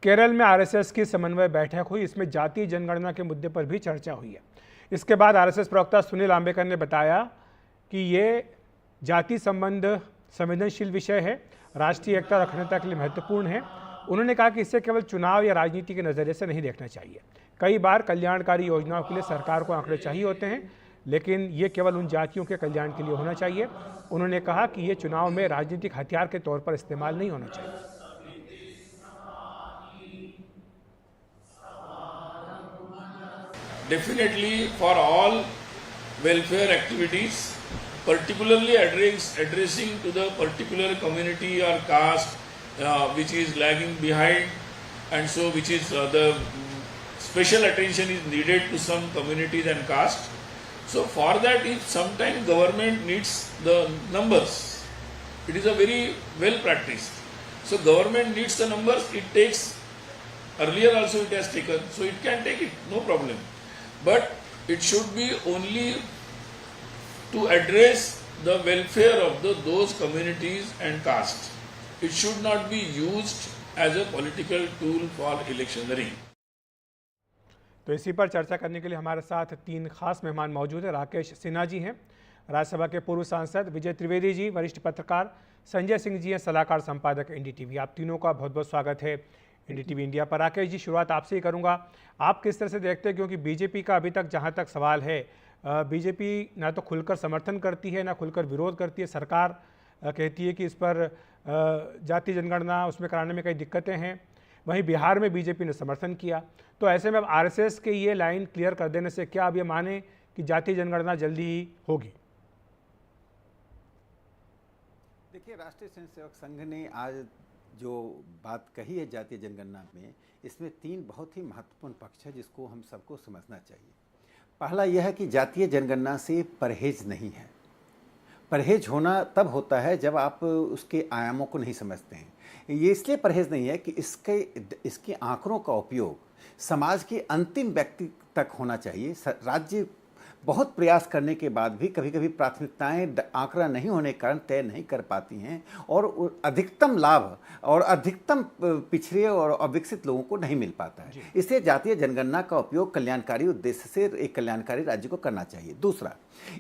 केरल में आरएसएस की समन्वय बैठक हुई। इसमें जातीय जनगणना के मुद्दे पर भी चर्चा हुई है। इसके बाद आरएसएस प्रवक्ता सुनील आंबेकर ने बताया कि ये जाति संबंध संवेदनशील विषय है, राष्ट्रीय एकता और अखंडता के लिए महत्वपूर्ण है। उन्होंने कहा कि इसे केवल चुनाव या राजनीति के नज़रिए से नहीं देखना चाहिए। कई बार कल्याणकारी योजनाओं के लिए सरकार को आंकड़े चाहिए होते हैं, लेकिन ये केवल उन जातियों के कल्याण के लिए होना चाहिए। उन्होंने कहा कि ये चुनाव में राजनीतिक हथियार के तौर पर इस्तेमाल नहीं होना चाहिए। Definitely for all welfare activities, particularly addressing to the particular community or caste which is lagging behind, and so which is the special attention is needed to some communities and caste. So for that, if sometime government needs the numbers, it is a very well practiced. So government needs the numbers, it takes, earlier also it has taken, so it can take it, no problem. But it should be only to address the welfare of those communities and castes. It should not be used as a political tool for electioneering. तो इसी पर चर्चा करने के लिए हमारे साथ तीन खास मेहमान मौजूद हैं। राकेश सिन्हा जी हैं, राज्यसभा के पूर्व सांसद, विजय त्रिवेदी जी वरिष्ठ पत्रकार, संजय सिंह जी हैं सलाहकार संपादक एनडीटीवी। आप तीनों का बहुत बहुत स्वागत है एनडीटीवी इंडिया पर। राकेश जी, शुरुआत आपसे ही करूंगा। आप किस तरह से देखते हैं, क्योंकि बीजेपी का अभी तक जहां तक सवाल है, बीजेपी ना तो खुलकर समर्थन करती है ना खुलकर विरोध करती है। सरकार कहती है कि इस पर जातीय जनगणना उसमें कराने में कई दिक्कतें हैं। वहीं बिहार में बीजेपी ने समर्थन किया। तो ऐसे में अब आरएसएस के ये लाइन क्लियर कर देने से क्या अब ये माने कि जातीय जनगणना जल्दी ही होगी? देखिए, राष्ट्रीय स्वयंसेवक संघ ने आज जो बात कही है जातीय जनगणना में, इसमें तीन बहुत ही महत्वपूर्ण पक्ष है जिसको हम सबको समझना चाहिए। पहला यह है कि जातीय जनगणना से परहेज नहीं है। परहेज होना तब होता है जब आप उसके आयामों को नहीं समझते हैं। ये इसलिए परहेज नहीं है कि इसके आंकड़ों का उपयोग समाज के अंतिम व्यक्ति तक होना चाहिए। राज्य बहुत प्रयास करने के बाद भी कभी कभी प्राथमिकताएं आंकड़ा नहीं होने के कारण तय नहीं कर पाती हैं और अधिकतम लाभ और अधिकतम पिछड़े और अविकसित लोगों को नहीं मिल पाता है। इसलिए जातीय जनगणना का उपयोग कल्याणकारी उद्देश्य से एक कल्याणकारी राज्य को करना चाहिए। दूसरा,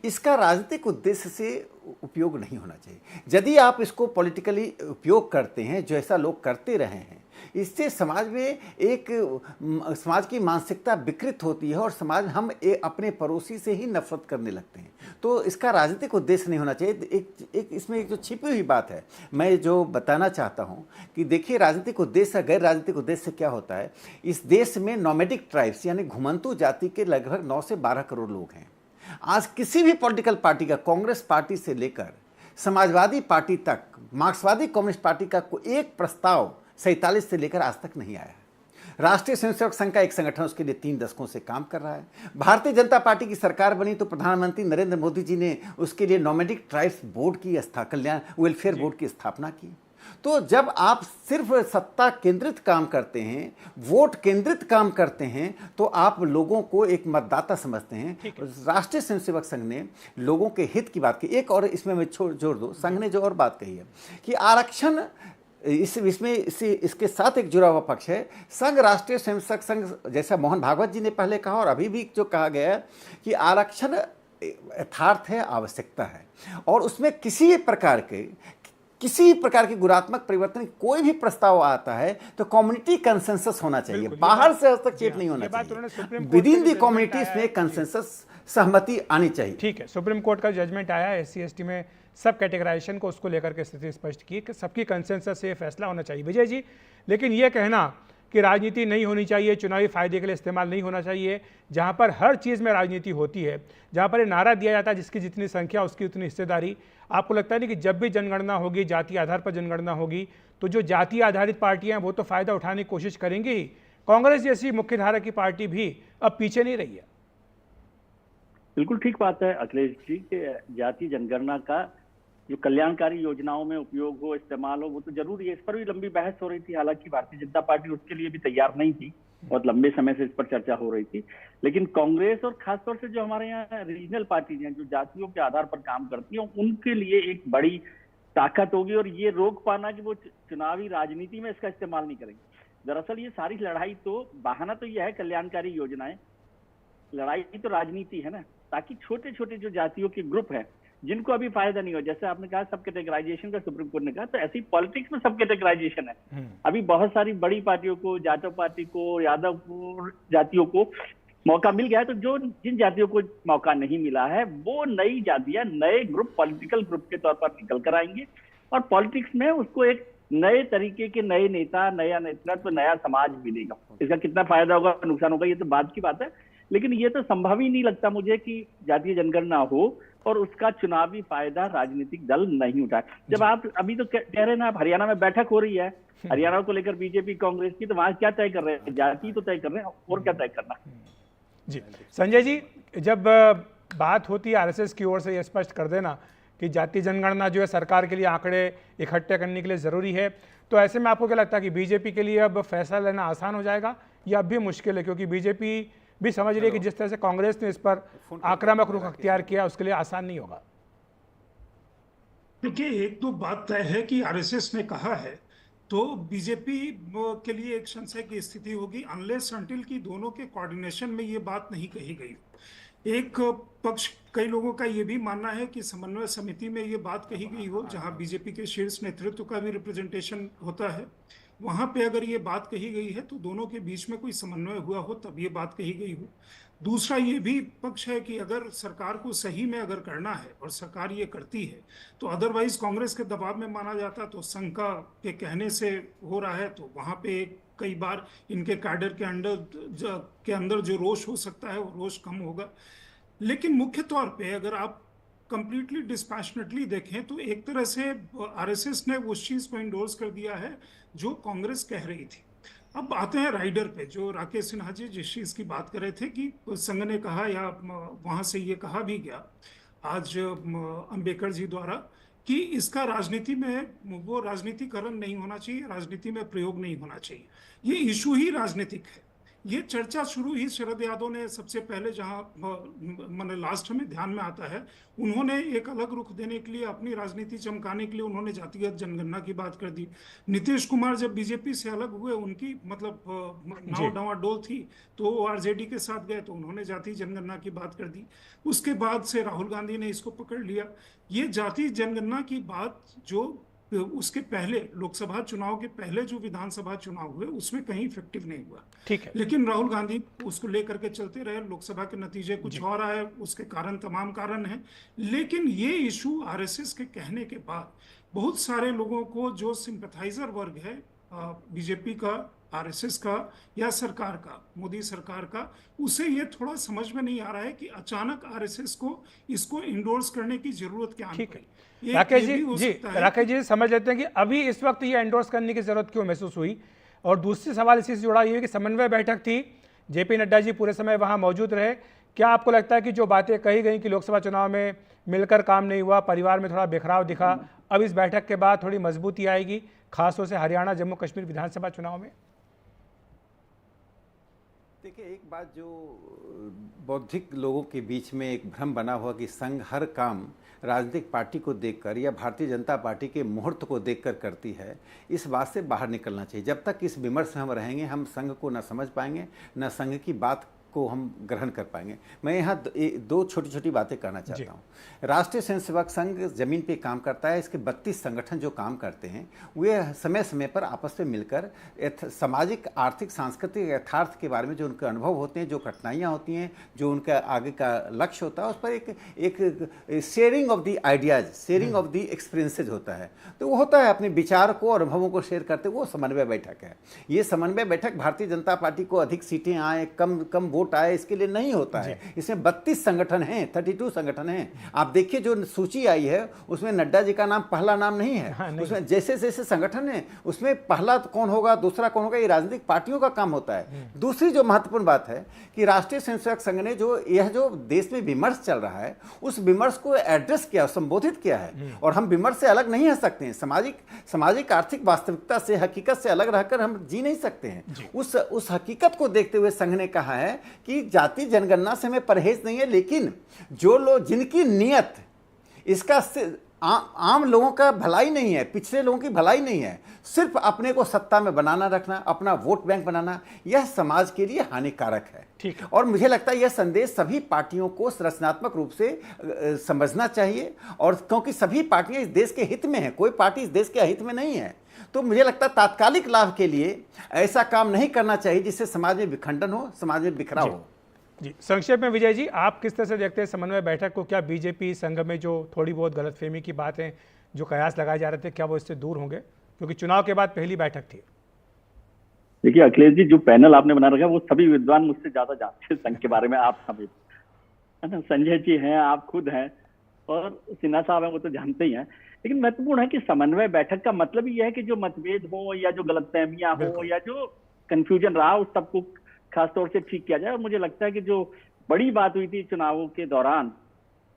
इसका राजनीतिक उद्देश्य से उपयोग नहीं होना चाहिए। यदि आप इसको पॉलिटिकली उपयोग करते हैं, जो ऐसा लोग करते रहे हैं, इससे समाज में समाज की मानसिकता विकृत होती है और समाज हम अपने पड़ोसी से ही नफरत करने लगते हैं। तो इसका राजनीतिक उद्देश्य नहीं होना चाहिए। इसमें एक जो छिपी हुई बात है, मैं जो बताना चाहता हूं कि देखिए, राजनीतिक उद्देश्य गैर राजनीतिक उद्देश्य क्या होता है। इस देश में नोमैडिक ट्राइब्स यानी घुमंतू जाति के लगभग 9 से 12 करोड़ लोग हैं। आज किसी भी पॉलिटिकल पार्टी का, कांग्रेस पार्टी से लेकर समाजवादी पार्टी तक, मार्क्सवादी कम्युनिस्ट पार्टी का कोई एक प्रस्ताव 47 से लेकर आज तक नहीं आया। राष्ट्रीय स्वयंसेवक संघ का एक संगठन उसके लिए 3 दशकों से काम कर रहा है। भारतीय जनता पार्टी की सरकार बनी तो प्रधानमंत्री नरेंद्र मोदी जी ने उसके लिए नोमैडिक ट्राइब्स बोर्ड की कल्याण वेलफेयर बोर्ड की स्थापना की। तो जब आप सिर्फ सत्ता केंद्रित काम करते हैं, वोट केंद्रित काम करते हैं, तो आप लोगों को एक मतदाता समझते हैं। राष्ट्रीय स्वयंसेवक संघ ने लोगों के हित की बात की। एक और इसमें मैं जोड़ दूं, संघ ने जो और बात कही है कि आरक्षण इसके साथ एक जुड़ा हुआ पक्ष है। संघ, राष्ट्रीय स्वयंसेवक संघ, जैसा मोहन भागवत जी ने पहले कहा और अभी भी जो कहा गया है कि आरक्षण यथार्थ है, आवश्यकता है, और उसमें किसी प्रकार के गुणात्मक परिवर्तन, कोई भी प्रस्ताव आता है तो कम्युनिटी कंसेंसस होना चाहिए, बाहर से हस्तक्षेप नहीं होना चाहिए। विद इन दी कम्युनिटी में कंसेंसस, सहमति आनी चाहिए। ठीक है, सुप्रीम कोर्ट का जजमेंट आया एससी एसटी में सब कैटेगराइजेशन को, उसको लेकर के स्थिति स्पष्ट की कि सबकी कंसेंसस से फैसला होना चाहिए। विजय जी, लेकिन ये कहना कि राजनीति नहीं होनी चाहिए, चुनावी फायदे के लिए इस्तेमाल नहीं होना चाहिए, जहां पर हर चीज़ में राजनीति होती है, जहां पर ये नारा दिया जाता है जिसकी जितनी संख्या उसकी उतनी हिस्सेदारी, आपको लगता है नहीं कि जब भी जनगणना होगी, जातीय आधार पर जनगणना होगी, तो जो जातीय आधारित पार्टियां हैं वो तो फायदा उठाने की कोशिश करेंगी ही, कांग्रेस जैसी मुख्यधारा की पार्टी भी अब पीछे नहीं रही है? बिल्कुल ठीक बात है अखिलेश जी के जातीय जनगणना का जो कल्याणकारी योजनाओं में उपयोग हो, इस्तेमाल हो, वो तो जरूरी है। इस पर भी लंबी बहस हो रही थी। हालांकि भारतीय जनता पार्टी उसके लिए भी तैयार नहीं थी, बहुत लंबे समय से इस पर चर्चा हो रही थी। लेकिन कांग्रेस और खासतौर से जो हमारे यहाँ रीजनल पार्टीज हैं, जो जातियों के आधार पर काम करती हैं, उनके लिए एक बड़ी ताकत होगी और ये रोक पाना कि वो चुनावी राजनीति में इसका इस्तेमाल नहीं करेंगे। दरअसल ये सारी लड़ाई तो, बहाना तो यह है कल्याणकारी योजनाएं, लड़ाई तो राजनीति है ना, ताकि छोटे छोटे जो जातियों के ग्रुप हैं जिनको अभी फायदा नहीं हो, जैसे आपने कहा सब कैटेगराइजेशन का सुप्रीम कोर्ट ने कहा, तो ऐसी पॉलिटिक्स में सब कैटेगराइजेशन है। अभी बहुत सारी बड़ी पार्टियों को, जाटव पार्टी को, यादव को, जातियों को मौका मिल गया है, तो जो जिन जातियों को मौका नहीं मिला है वो नई जातियां, नए ग्रुप, पॉलिटिकल ग्रुप के तौर पर निकल कर आएंगे और पॉलिटिक्स में उसको एक नए तरीके के नए नेता, नया नेतृत्व, नया समाज मिलेगा। इसका कितना फायदा होगा, नुकसान होगा, ये तो बाद की बात है, लेकिन ये तो संभव ही नहीं लगता मुझे कि जातीय जनगणना हो और उसका चुनावी फायदा राजनीतिक दल नहीं उठाए। जब आप अभी तो कह रहे हैं ना, आप हरियाणा में बैठक हो रही है, हरियाणा को लेकर बीजेपी कांग्रेस की, तो वहां क्या तय कर रहे हैं? जाति तो तय कर रहे हैं, और क्या तय करना। जी संजय जी, जब बात होती है आरएसएस की ओर से ये स्पष्ट कर देना कि जातीय जनगणना जो है सरकार के लिए आंकड़े इकट्ठे करने के लिए ज़रूरी है, तो ऐसे में आपको क्या लगता है कि बीजेपी के लिए अब फैसला लेना आसान हो जाएगा या अब भी मुश्किल है? क्योंकि बीजेपी भी समझ रही है कि जिस तरह से कांग्रेस ने इस पर आक्रामक रुख अख्तियार किया उसके लिए आसान नहीं होगा। देखिए, एक तो बात तय है कि आरएसएस ने कहा है तो बीजेपी के लिए एक संशय की स्थिति होगी अनलेस अनटिल की दोनों के कोऑर्डिनेशन में ये बात नहीं कही गई। एक पक्ष, कई लोगों का ये भी मानना है कि समन्वय समिति में ये बात कही गई हो, जहां बीजेपी के शीर्ष नेतृत्व का भी रिप्रेजेंटेशन होता है, वहां पे अगर ये बात कही गई है तो दोनों के बीच में कोई समन्वय हुआ हो तब ये बात कही गई हो। दूसरा ये भी पक्ष है कि अगर सरकार को सही में अगर करना है और सरकार ये करती है तो अदरवाइज कांग्रेस के दबाव में माना जाता, तो संघ के कहने से हो रहा है, तो वहां पे कई बार इनके कैडर के अंदर जो रोष हो सकता है वो रोष कम होगा। लेकिन मुख्य तौर पे अगर आप कंप्लीटली डिस्पैशनेटली देखें तो एक तरह से आरएसएस ने उस चीज को इंडोर्स कर दिया है जो कांग्रेस कह रही थी। अब आते हैं राइडर पे, जो राकेश सिन्हा जी जिस चीज की बात कर रहे थे कि संघ ने कहा या वहां से ये कहा भी गया आज अंबेडकर जी द्वारा कि इसका राजनीति में वो राजनीतिकरण नहीं होना चाहिए, राजनीति में प्रयोग नहीं होना चाहिए, ये इशू ही राजनीतिक है। ये चर्चा शुरू ही शरद यादव ने सबसे पहले, जहां मैंने लास्ट में ध्यान में आता है, उन्होंने एक अलग रुख देने के लिए, अपनी राजनीति चमकाने के लिए उन्होंने जातिगत जनगणना की बात कर दी। नीतीश कुमार जब बीजेपी से अलग हुए, उनकी मतलब नाव डावाडोल थी, तो वो आरजेडी के साथ गए तो उन्होंने जातीय जनगणना की बात कर दी। उसके बाद से राहुल गांधी ने इसको पकड़ लिया। ये जातीय जनगणना की बात जो उसके पहले लोकसभा चुनाव के पहले जो विधानसभा चुनाव हुए उसमें कहीं इफेक्टिव नहीं हुआ, ठीक है, लेकिन राहुल गांधी उसको लेकर के चलते रहे। लोकसभा के नतीजे कुछ और आए, उसके कारण तमाम कारण हैं, लेकिन ये इशू आरएसएस के कहने के बाद बहुत सारे लोगों को, जो सिंपैथाइजर वर्ग है बीजेपी का, आरएसएस का या सरकार का, मोदी सरकार का, उसे ये थोड़ा समझ में नहीं आ रहा है कि अचानक आरएसएस को इसको इंडोर्स करने की जरूरत क्या है। राकेश जी समझ लेते हैं कि अभी इस वक्त ये एंडोर्स करने की जरूरत क्यों महसूस हुई। और दूसरी सवाल इसी से जुड़ा ये है कि समन्वय बैठक थी, जेपी नड्डा जी पूरे समय वहां मौजूद रहे, क्या आपको लगता है कि जो बातें कही गई कि लोकसभा चुनाव में मिलकर काम नहीं हुआ, परिवार में थोड़ा बिखराव दिखा, अब इस बैठक के बाद थोड़ी मजबूती आएगी, खासतौर से हरियाणा जम्मू कश्मीर विधानसभा चुनाव में? देखिए, एक बात जो बौद्धिक लोगों के बीच में एक भ्रम बना हुआ कि संघ हर काम राजनीतिक पार्टी को देखकर या भारतीय जनता पार्टी के मुहूर्त को देखकर करती है, इस बात से बाहर निकलना चाहिए। जब तक इस विमर्श में हम रहेंगे, हम संघ को न समझ पाएंगे, न संघ की बात को हम ग्रहण कर पाएंगे। मैं यहाँ दो छोटी छोटी बातें करना चाहता हूँ। राष्ट्रीय स्वयंसेवक संघ जमीन पे काम करता है। इसके 32 संगठन जो काम करते हैं वे समय समय पर आपस में मिलकर सामाजिक, आर्थिक, सांस्कृतिक यथार्थ के बारे में जो उनके अनुभव होते हैं, जो कठिनाइयाँ होती हैं, जो उनका आगे का लक्ष्य होता है, उस पर एक sharing of the ideas, sharing of the experiences होता है। तो वो होता है अपने विचार को और अनुभवों को शेयर करते, वो समन्वय बैठक है। ये समन्वय बैठक भारतीय जनता पार्टी को अधिक सीटें आए, कम वोट आए, इसके लिए नहीं होता है। इसमें 32 संगठन हैं, 32 संगठन हैं। आप देखिए जो सूची आई है उसमें नड्डा जी का नाम पहला नाम नहीं है। नहीं। उसमें जैसे जैसे संगठन है उसमें पहला कौन होगा, दूसरा कौन होगा, ये राजनीतिक पार्टियों का काम होता है। दूसरी जो महत्वपूर्ण बात है कि राष्ट्रीय स्वयंसेवक संघ ने जो देश में विमर्श चल रहा है उस विमर्श को एड्रेस किया, संबोधित किया है। और हम विमर्श से अलग नहीं रह सकते हैं। सामाजिक आर्थिक वास्तविकता से, हकीकत से अलग रहकर हम जी नहीं सकते हैं। उस हकीकत को देखते हुए संघ ने कहा है कि जाति जनगणना से हमें परहेज नहीं है, लेकिन जो लोग, जिनकी नियत इसका आम लोगों का भलाई नहीं है, पिछड़े लोगों की भलाई नहीं है, सिर्फ अपने को सत्ता में बनाना रखना, अपना वोट बैंक बनाना, यह समाज के लिए हानिकारक है। ठीक है। और मुझे लगता है यह संदेश सभी पार्टियों को रचनात्मक रूप से समझना चाहिए, और क्योंकि सभी पार्टियां इस देश के हित में हैं, कोई पार्टी इस देश के अहित में नहीं है। तो मुझे लगता है तात्कालिक लाभ के लिए ऐसा काम नहीं करना चाहिए जिससे समाज में विखंडन हो, समाज में बिखराव हो। जी, संक्षेप में विजय जी, आप किस तरह से देखते हैं समन्वय बैठक को? क्या बीजेपी संघ में जो थोड़ी बहुत गलतफहमी की बातें, जो कयास लगाए जा रहे थे, क्या वो इससे दूर होंगे? क्योंकि चुनाव के बाद पहली बैठक थी। देखिए अखिलेश जी, जो पैनल आपने बना रखा है वो सभी विद्वान मुझसे ज्यादा जानते हैं संघ के बारे में। आप सभी है ना, संजय जी हैं, आप खुद हैं, और सिन्हा साहब हैं, वो तो जानते ही हैं। लेकिन महत्वपूर्ण है कि समन्वय बैठक का मतलब ही यह है कि जो मतभेद हो या जो गलतफहमियां हो या जो कंफ्यूजन रहा उस सबको खासतौर से ठीक किया जाए। और मुझे लगता है कि जो बड़ी बात हुई थी चुनावों के दौरान,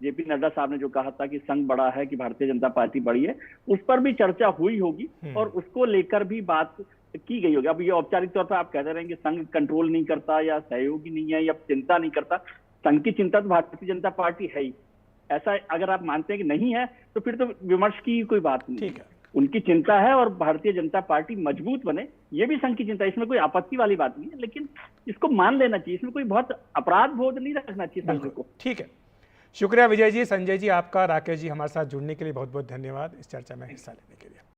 जेपी नड्डा साहब ने जो कहा था कि संघ बड़ा है, कि भारतीय जनता पार्टी बड़ी है, उस पर भी चर्चा हुई होगी और उसको लेकर भी बात की गई होगी। अब ये औपचारिक तौर पर आप कहते रहे कि संघ कंट्रोल नहीं करता या सहयोगी नहीं है या चिंता नहीं करता, संघ की चिंता तो भारतीय जनता पार्टी है ही। ऐसा अगर आप मानते हैं कि नहीं है तो फिर तो विमर्श की कोई बात नहीं। ठीक है। उनकी चिंता है और भारतीय जनता पार्टी मजबूत बने, ये भी संघ की चिंता है, इसमें कोई आपत्ति वाली बात नहीं है। लेकिन इसको मान लेना चाहिए, इसमें कोई बहुत अपराध बोध नहीं रखना चाहिए संघ को। ठीक है, शुक्रिया विजय जी, संजय जी आपका, राकेश जी हमारे साथ जुड़ने के लिए बहुत बहुत धन्यवाद, इस चर्चा में हिस्सा लेने के लिए।